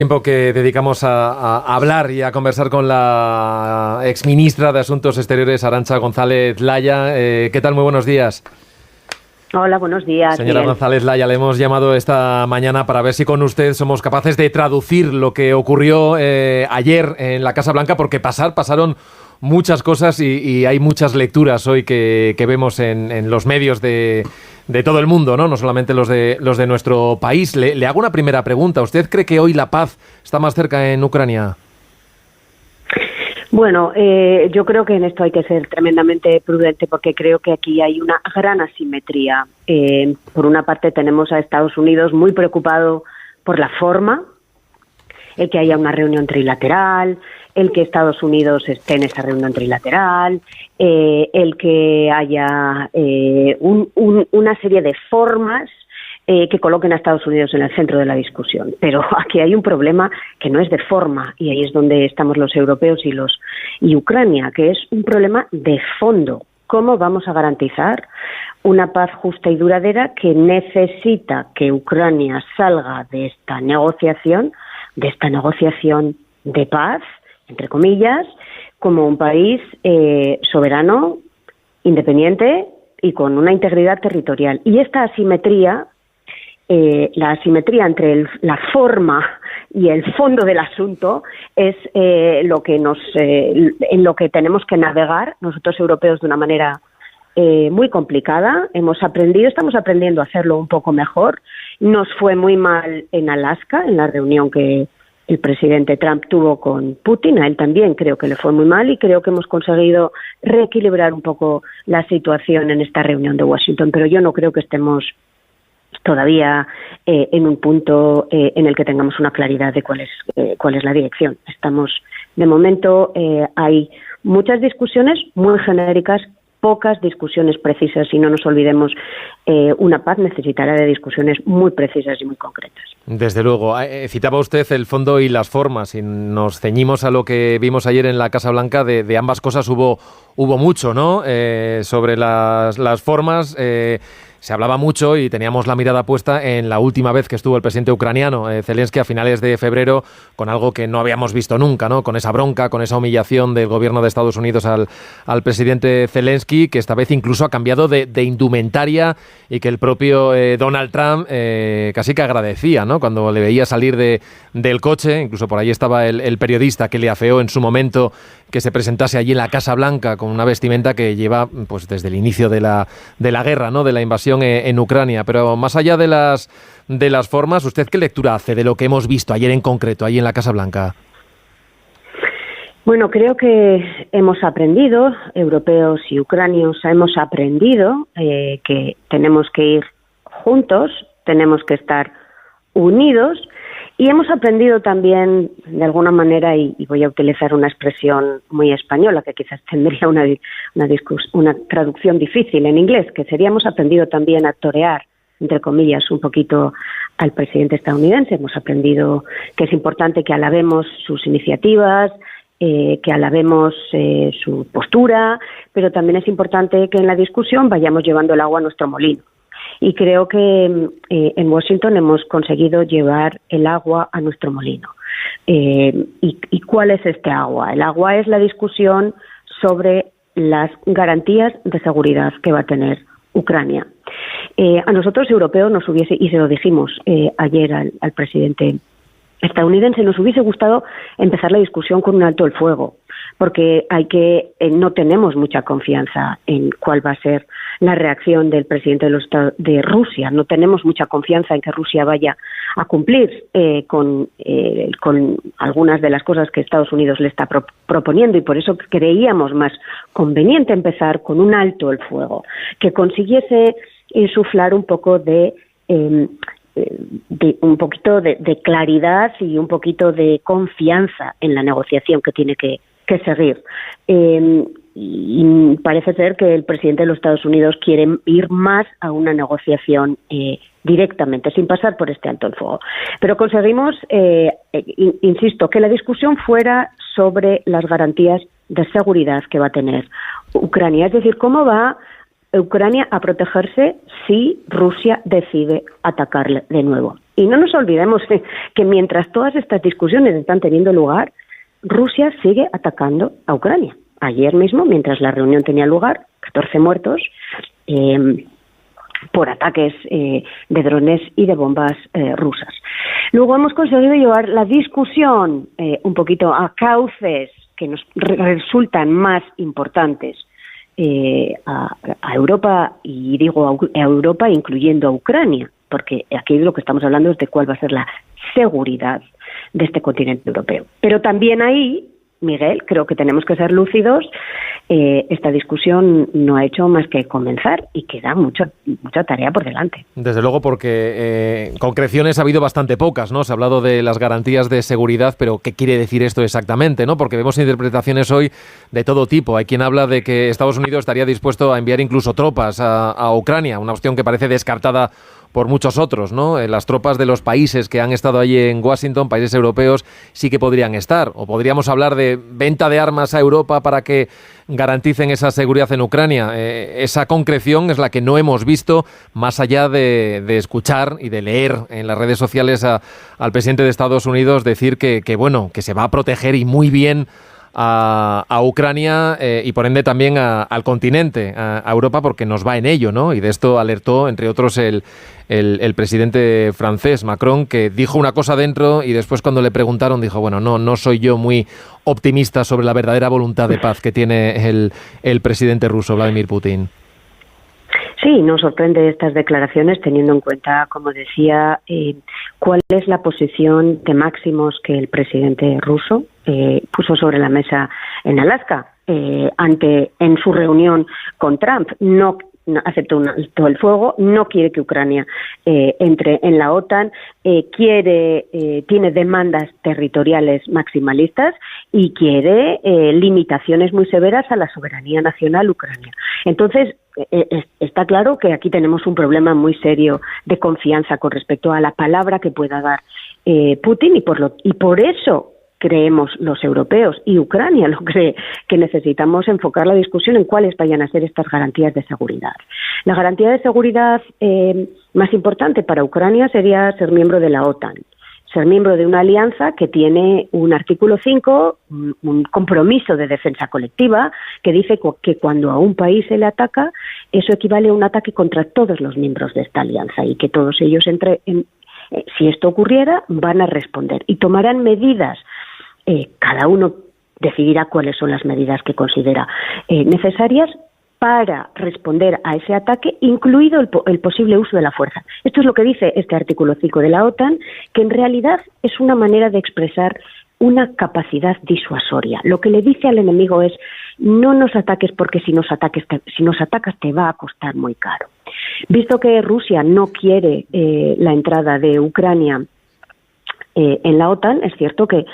Tiempo que dedicamos a hablar y a conversar con la exministra de Asuntos Exteriores, Arantxa González Laya. ¿Qué tal? Muy buenos días. Hola, buenos días. Señora Miguel González Laya, le hemos llamado esta mañana para ver si con usted somos capaces de traducir lo que ocurrió ayer en la Casa Blanca, porque pasaron muchas cosas y hay muchas lecturas hoy que vemos en los medios de todo el mundo, ¿no? No solamente los de nuestro país. Le hago una primera pregunta. ¿Usted cree que hoy la paz está más cerca en Ucrania? Bueno, yo creo que en esto hay que ser tremendamente prudente porque creo que aquí hay una gran asimetría. Por una parte tenemos a Estados Unidos muy preocupado por la forma, el que haya una reunión trilateral, el que Estados Unidos esté en esa reunión trilateral, el que haya una serie de formas que coloquen a Estados Unidos en el centro de la discusión. Pero aquí hay un problema que no es de forma, y ahí es donde estamos los europeos y Ucrania, que es un problema de fondo. ¿Cómo vamos a garantizar una paz justa y duradera que necesita que Ucrania salga de esta negociación de paz, entre comillas, como un país soberano, independiente y con una integridad territorial? Y esta asimetría, la asimetría entre la forma y el fondo del asunto es lo que en lo que tenemos que navegar nosotros europeos de una manera muy complicada. Estamos aprendiendo a hacerlo un poco mejor. Nos fue muy mal en Alaska, en la reunión que el presidente Trump tuvo con Putin. A él también creo que le fue muy mal y creo que hemos conseguido reequilibrar un poco la situación en esta reunión de Washington, pero yo no creo que estemos todavía en un punto en el que tengamos una claridad de cuál es la dirección. De momento, hay muchas discusiones muy genéricas, pocas discusiones precisas, y no nos olvidemos, una paz necesitará de discusiones muy precisas y muy concretas. Desde luego. Citaba usted el fondo y las formas, y nos ceñimos a lo que vimos ayer en la Casa Blanca. De ambas cosas hubo mucho, ¿no? Sobre las formas, se hablaba mucho y teníamos la mirada puesta en la última vez que estuvo el presidente ucraniano, Zelensky, a finales de febrero, con algo que no habíamos visto nunca, ¿no? Con esa bronca, con esa humillación del gobierno de Estados Unidos al presidente Zelensky, que esta vez incluso ha cambiado de indumentaria, y que el propio Donald Trump casi que agradecía, ¿no? Cuando le veía salir del coche. Incluso por ahí estaba el periodista que le afeó en su momento que se presentase allí en la Casa Blanca con una vestimenta que lleva pues desde el inicio de la guerra, ¿no? De la invasión en Ucrania. Pero más allá de las formas, ¿usted qué lectura hace de lo que hemos visto ayer en concreto, allí en la Casa Blanca? Bueno, creo que hemos aprendido, europeos y ucranios hemos aprendido que tenemos que ir juntos, tenemos que estar unidos, y hemos aprendido también, de alguna manera, y voy a utilizar una expresión muy española, que quizás tendría una traducción difícil en inglés, que sería: hemos aprendido también a torear, entre comillas, un poquito al presidente estadounidense. Hemos aprendido que es importante que alabemos sus iniciativas, que alabemos su postura, pero también es importante que en la discusión vayamos llevando el agua a nuestro molino. Y creo que en Washington hemos conseguido llevar el agua a nuestro molino. ¿Y cuál es este agua? El agua es la discusión sobre las garantías de seguridad que va a tener Ucrania. A nosotros europeos nos hubiese, y se lo dijimos ayer al presidente estadounidense, nos hubiese gustado empezar la discusión con un alto el fuego, porque no tenemos mucha confianza en cuál va a ser la reacción del presidente de Rusia. No tenemos mucha confianza en que Rusia vaya a cumplir con algunas de las cosas que Estados Unidos le está proponiendo, y por eso creíamos más conveniente empezar con un alto el fuego, que consiguiese insuflar un poco de claridad y un poquito de confianza en la negociación que tiene que seguir. Y parece ser que el presidente de los Estados Unidos quiere ir más a una negociación directamente, sin pasar por este alto el fuego. Pero conseguimos, insisto, que la discusión fuera sobre las garantías de seguridad que va a tener Ucrania, es decir, cómo va Ucrania a protegerse si Rusia decide atacarle de nuevo. Y no nos olvidemos que mientras todas estas discusiones están teniendo lugar, Rusia sigue atacando a Ucrania. Ayer mismo, mientras la reunión tenía lugar, 14 muertos por ataques de drones y de bombas rusas. Luego hemos conseguido llevar la discusión un poquito a cauces que nos resultan más importantes a Europa, y digo a Europa incluyendo a Ucrania, porque aquí lo que estamos hablando es de cuál va a ser la seguridad de este continente europeo. Pero también ahí, Miguel, creo que tenemos que ser lúcidos. Esta discusión no ha hecho más que comenzar y queda mucha tarea por delante. Desde luego, porque concreciones ha habido bastante pocas, ¿no? Se ha hablado de las garantías de seguridad, pero ¿qué quiere decir esto exactamente, no? Porque vemos interpretaciones hoy de todo tipo. Hay quien habla de que Estados Unidos estaría dispuesto a enviar incluso tropas a Ucrania, una opción que parece descartada por muchos otros, ¿no? Las tropas de los países que han estado allí en Washington, países europeos, sí que podrían estar. O podríamos hablar de venta de armas a Europa para que garanticen esa seguridad en Ucrania. Esa concreción es la que no hemos visto, más allá de escuchar y de leer en las redes sociales al presidente de Estados Unidos decir que se va a proteger y muy bien a Ucrania y por ende también al continente, a Europa, porque nos va en ello, ¿no? Y de esto alertó, entre otros, el presidente francés, Macron, que dijo una cosa dentro y después cuando le preguntaron dijo, no soy yo muy optimista sobre la verdadera voluntad de paz que tiene el presidente ruso, Vladimir Putin. Sí, nos sorprende estas declaraciones teniendo en cuenta, como decía, cuál es la posición de máximos que el presidente ruso puso sobre la mesa en Alaska en su reunión con Trump. No aceptó un alto el fuego, no quiere que Ucrania entre en la OTAN, tiene demandas territoriales maximalistas y quiere limitaciones muy severas a la soberanía nacional ucraniana. Entonces, está claro que aquí tenemos un problema muy serio de confianza con respecto a la palabra que pueda dar Putin y por eso creemos los europeos y Ucrania lo cree que necesitamos enfocar la discusión en cuáles vayan a ser estas garantías de seguridad. La garantía de seguridad más importante para Ucrania sería ser miembro de la OTAN, ser miembro de una alianza que tiene un artículo 5, un compromiso de defensa colectiva, que dice que cuando a un país se le ataca, eso equivale a un ataque contra todos los miembros de esta alianza y que todos ellos, si esto ocurriera, van a responder y tomarán medidas. Cada uno decidirá cuáles son las medidas que considera necesarias para responder a ese ataque, incluido el posible uso de la fuerza. Esto es lo que dice este artículo 5 de la OTAN, que en realidad es una manera de expresar una capacidad disuasoria. Lo que le dice al enemigo es, no nos ataques porque si nos atacas te va a costar muy caro. Visto que Rusia no quiere la entrada de Ucrania en la OTAN, es cierto que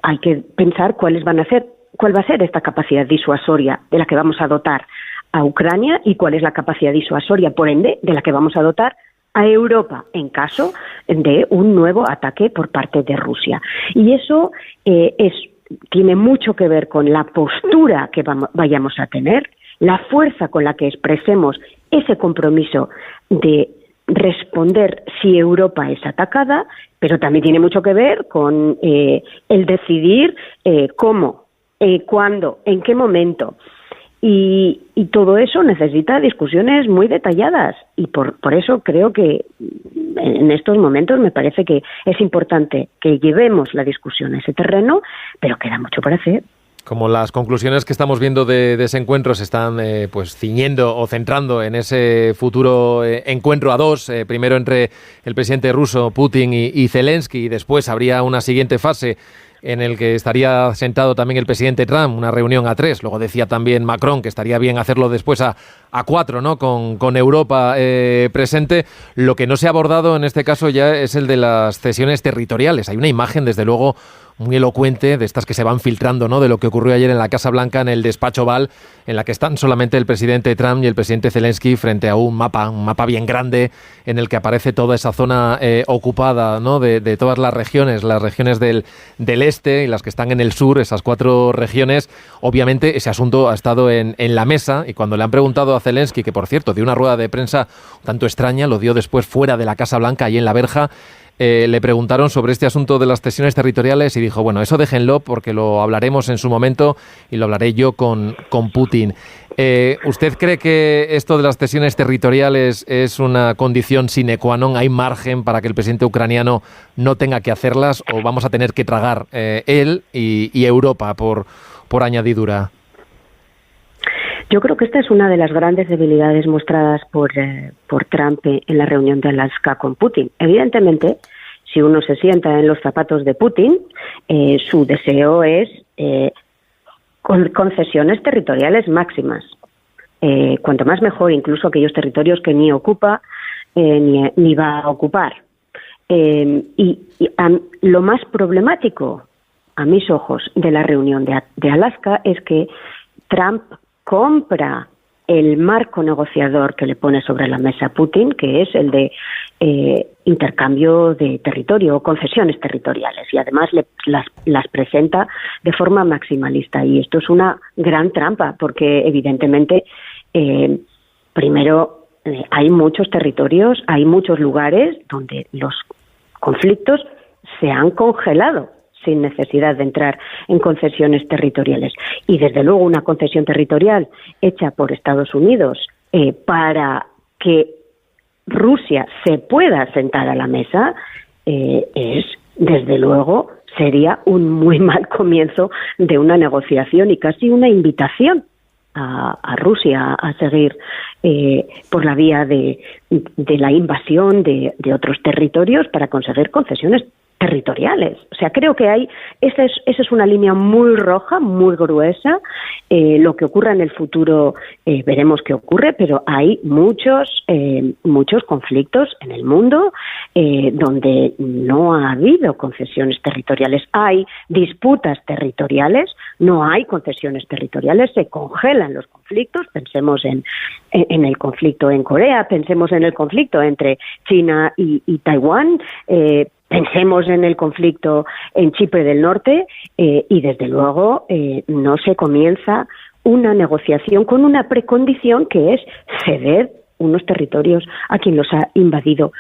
hay que pensar cuál va a ser esta capacidad disuasoria de la que vamos a dotar a Ucrania y cuál es la capacidad disuasoria, por ende, de la que vamos a dotar a Europa en caso de un nuevo ataque por parte de Rusia. Y eso tiene mucho que ver con la postura que vayamos a tener, la fuerza con la que expresemos ese compromiso de responder si Europa es atacada, pero también tiene mucho que ver con el decidir cómo, cuándo, en qué momento. Y todo eso necesita discusiones muy detalladas y por eso creo que en estos momentos me parece que es importante que llevemos la discusión a ese terreno, pero queda mucho por hacer. Como las conclusiones que estamos viendo de ese encuentro se están ciñendo o centrando en ese futuro encuentro a dos, primero entre el presidente ruso Putin y Zelensky, y después habría una siguiente fase en el que estaría sentado también el presidente Trump, una reunión a 3. Luego decía también Macron que estaría bien hacerlo después a 4, ¿no? Con Europa presente. Lo que no se ha abordado en este caso ya es el de las cesiones territoriales. Hay una imagen, desde luego, muy elocuente de estas que se van filtrando, ¿no? De lo que ocurrió ayer en la Casa Blanca, en el despacho Oval, en la que están solamente el presidente Trump y el presidente Zelensky frente a un mapa bien grande en el que aparece toda esa zona ocupada, ¿no? De todas las regiones del este y las que están en el sur, esas 4 regiones. Obviamente ese asunto ha estado en la mesa, y cuando le han preguntado a Zelensky, que por cierto dio una rueda de prensa un tanto extraña, lo dio después fuera de la Casa Blanca, ahí en la verja, le preguntaron sobre este asunto de las cesiones territoriales y dijo, bueno, eso déjenlo porque lo hablaremos en su momento y lo hablaré yo con Putin. ¿Usted cree que esto de las cesiones territoriales es una condición sine qua non? ¿Hay margen para que el presidente ucraniano no tenga que hacerlas o vamos a tener que tragar él y Europa por añadidura? Yo creo que esta es una de las grandes debilidades mostradas por Trump en la reunión de Alaska con Putin. Evidentemente, si uno se sienta en los zapatos de Putin, su deseo es concesiones territoriales máximas. Cuanto más mejor, incluso aquellos territorios que ni ocupa ni va a ocupar. Lo más problemático, a mis ojos, de la reunión de Alaska es que Trump compra el marco negociador que le pone sobre la mesa Putin, que es el de intercambio de territorio o concesiones territoriales, y además las presenta de forma maximalista. Y esto es una gran trampa, porque evidentemente, primero, hay muchos territorios, hay muchos lugares donde los conflictos se han congelado sin necesidad de entrar en concesiones territoriales. Y desde luego una concesión territorial hecha por Estados Unidos para que Rusia se pueda sentar a la mesa desde luego, sería un muy mal comienzo de una negociación y casi una invitación a Rusia a seguir por la vía de la invasión de otros territorios para conseguir concesiones territoriales. O sea, creo que esa es una línea muy roja, muy gruesa. Lo que ocurra en el futuro veremos qué ocurre, pero hay muchos conflictos en el mundo donde no ha habido concesiones territoriales. Hay disputas territoriales, no hay concesiones territoriales, se congelan los conflictos. Pensemos en el conflicto en Corea, pensemos en el conflicto entre China y Taiwán, pensemos en el conflicto en Chipre del Norte y, desde luego, no se comienza una negociación con una precondición que es ceder unos territorios a quien los ha invadido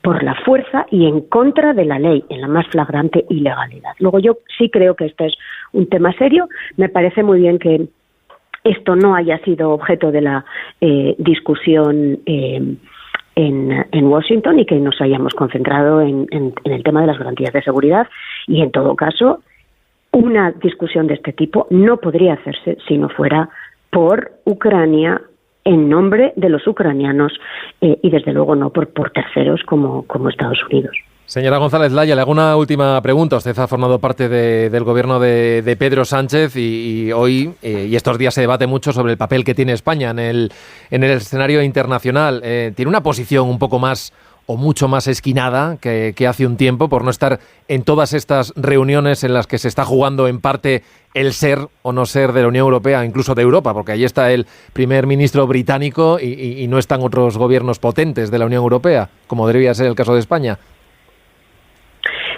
por la fuerza y en contra de la ley, en la más flagrante ilegalidad. Luego, yo sí creo que este es un tema serio. Me parece muy bien que esto no haya sido objeto de la discusión en Washington y que nos hayamos concentrado en el tema de las garantías de seguridad, y en todo caso una discusión de este tipo no podría hacerse si no fuera por Ucrania, en nombre de los ucranianos y desde luego no por terceros como Estados Unidos. Señora González Laya, le hago una última pregunta. Usted ha formado parte del gobierno de Pedro Sánchez y hoy y estos días se debate mucho sobre el papel que tiene España en el escenario internacional. ¿Tiene una posición un poco más o mucho más esquinada que hace un tiempo por no estar en todas estas reuniones en las que se está jugando en parte el ser o no ser de la Unión Europea, incluso de Europa? Porque ahí está el primer ministro británico y no están otros gobiernos potentes de la Unión Europea, como debería ser el caso de España.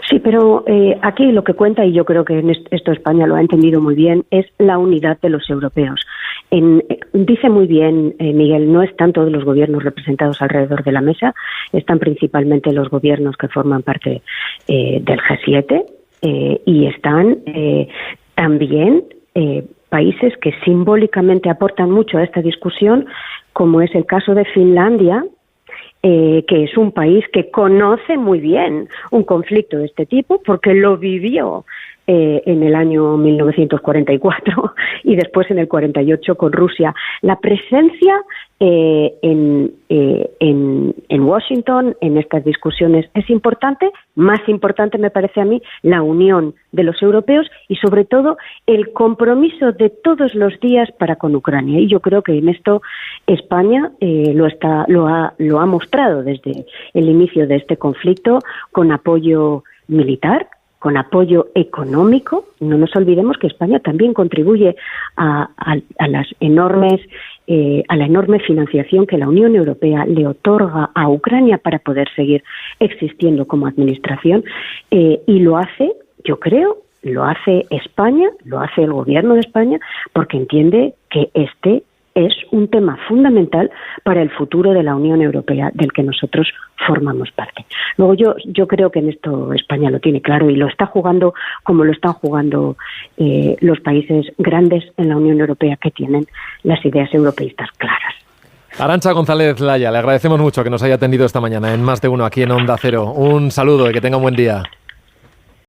Sí, pero aquí lo que cuenta, y yo creo que en esto España lo ha entendido muy bien, es la unidad de los europeos. Dice muy bien Miguel, no están todos los gobiernos representados alrededor de la mesa, están principalmente los gobiernos que forman parte del G7 y están también países que simbólicamente aportan mucho a esta discusión, como es el caso de Finlandia, que es un país que conoce muy bien un conflicto de este tipo porque lo vivió en el año 1944 y después en el 48 con Rusia. La presencia en Washington en estas discusiones es importante. Más importante me parece a mí la unión de los europeos y sobre todo el compromiso de todos los días para con Ucrania. Y yo creo que en esto España lo ha mostrado desde el inicio de este conflicto, con apoyo militar, con apoyo económico. No nos olvidemos que España también contribuye a la enorme financiación que la Unión Europea le otorga a Ucrania para poder seguir existiendo como administración, y lo hace, yo creo, lo hace España, lo hace el gobierno de España, porque entiende que este es un tema fundamental para el futuro de la Unión Europea, del que nosotros formamos parte. Luego yo creo que en esto España lo tiene claro y lo está jugando como lo están jugando los países grandes en la Unión Europea, que tienen las ideas europeístas claras. Arantxa González Laya, le agradecemos mucho que nos haya atendido esta mañana en Más de Uno aquí en Onda Cero. Un saludo y que tenga un buen día.